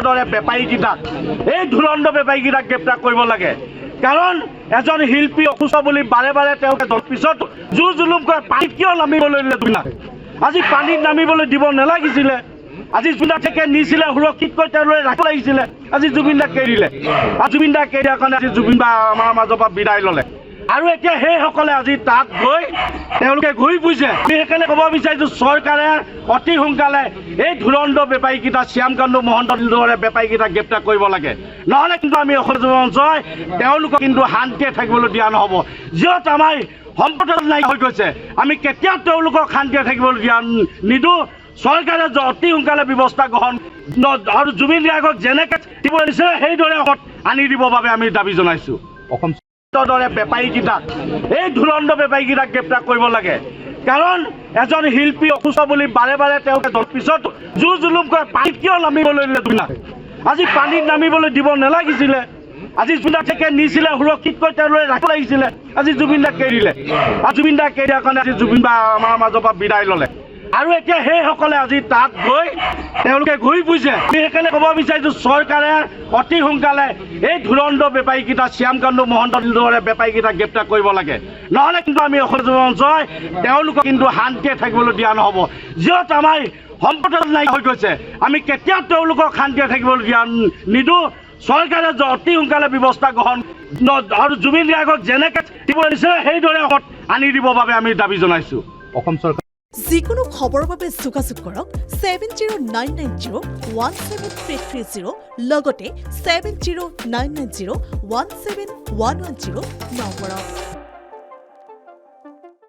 দৰে বেপাৰীকেইটাক এই ধুৰন্ধৰ বেপাৰীকেইটাক গ্ৰেপ্তাৰ কৰিব লাগে। কাৰণ এজন শিল্পী অসুস্থ বুলি বাৰে বাৰে তেওঁলোকে পিছত জোৰ জুলুম কৰে। পানীত কিয় নামিবলৈ দিলে জুবিনাক? আজি পানীত নামিবলৈ দিব নালাগিছিলে। আজি জুবিনদাক থেকে নিছিলে সুৰক্ষিতকৈ তেওঁলোকে ৰাখিব লাগিছিলে। আজি জুবিনদাক এৰি দিলে আৰু জুবিনদাক এৰি দিয়াৰ কাৰণে আজি জুবিনদা আমাৰ মাজৰ পৰা বিদায় ল'লে। আৰু এতিয়া সেইসকলে আজি তাত গৈ তেওঁলোকে ঘূৰি ফুৰিছে। সেইকাৰণে ক'ব বিচাৰিছোঁ চৰকাৰে অতি সোনকালে এই ধুৰন্ধৰ বেপাৰীকেইটা শ্যামকান্ত মহন্তৰ দৰে বেপাৰীকেইটাক গ্ৰেপ্তাৰ কৰিব লাগে। নহ'লে কিন্তু আমি অসম অঞ্চল তেওঁলোকক কিন্তু শান্তিয়ে থাকিবলৈ দিয়া নহ'ব। যিহেতু আমাৰ সম্পদ নাই হৈ গৈছে, আমি কেতিয়াও তেওঁলোকক শান্তিয়ে থাকিবলৈ দিয়া নিদিওঁ। চৰকাৰে অতি সোনকালে ব্যৱস্থা গ্ৰহণ আৰু জুবিন গাৰ্গক যেনেকৈ দিব দিছে সেইদৰে আনি দিবৰ বাবে আমি দাবী জনাইছোঁ। অসম দৰে বেপাৰীকেইটাক এই ধুৰন্ধৰ বেপাৰীকেইটাক গ্ৰেপ্তাৰ কৰিব লাগে। কাৰণ এজন শিল্পী অসুস্থ বুলি বাৰে বাৰে তেওঁলোকে পিছত জোৰ জুলুম কৰে। পানীত কিয় নামিবলৈ দিলে জুবিনাক? আজি পানীত নামিবলৈ দিব নালাগিছিলে। আজি জুবিনদাক থেকে নিছিলে সুৰক্ষিতকৈ তেওঁলোকে ৰাখিব লাগিছিলে। আজি জুবিনদাক এৰি দিলে আৰু জুবিনদাক এৰি দিয়াৰ কাৰণে আজি জুবিনদা আমাৰ মাজৰ পৰা বিদায় ল'লে। আৰু এতিয়া সেইসকলে আজি তাত গৈ তেওঁলোকে ঘূৰি ফুৰিছে। সেইকাৰণে ক'ব বিচাৰিছোঁ চৰকাৰে অতি সোনকালে এই ধুৰন্ধৰ বেপাৰীকেইটা শ্যামকান্ত মহন্তৰ দৰে বেপাৰীকেইটাক গ্ৰেপ্তাৰ কৰিব লাগে। নহ'লে কিন্তু আমি অসম অঞ্চল তেওঁলোকক কিন্তু শান্তিয়ে থাকিবলৈ দিয়া নহ'ব। যিহেতু আমাৰ সম্পদ নাই হৈ গৈছে, আমি কেতিয়াও তেওঁলোকক শান্তিয়ে থাকিবলৈ দিয়া নিদিওঁ। চৰকাৰে অতি সোনকালে ব্যৱস্থা গ্ৰহণ আৰু জুবিন গাৰ্গক যেনেকৈ দিব দিছে সেইদৰে আনি দিবৰ বাবে আমি দাবী জনাইছোঁ। অসম চৰকাৰ যিকোনো খবৰৰ বাবে যোগাযোগ কৰক 7099017330 লগতে 7099017110 নম্বৰত।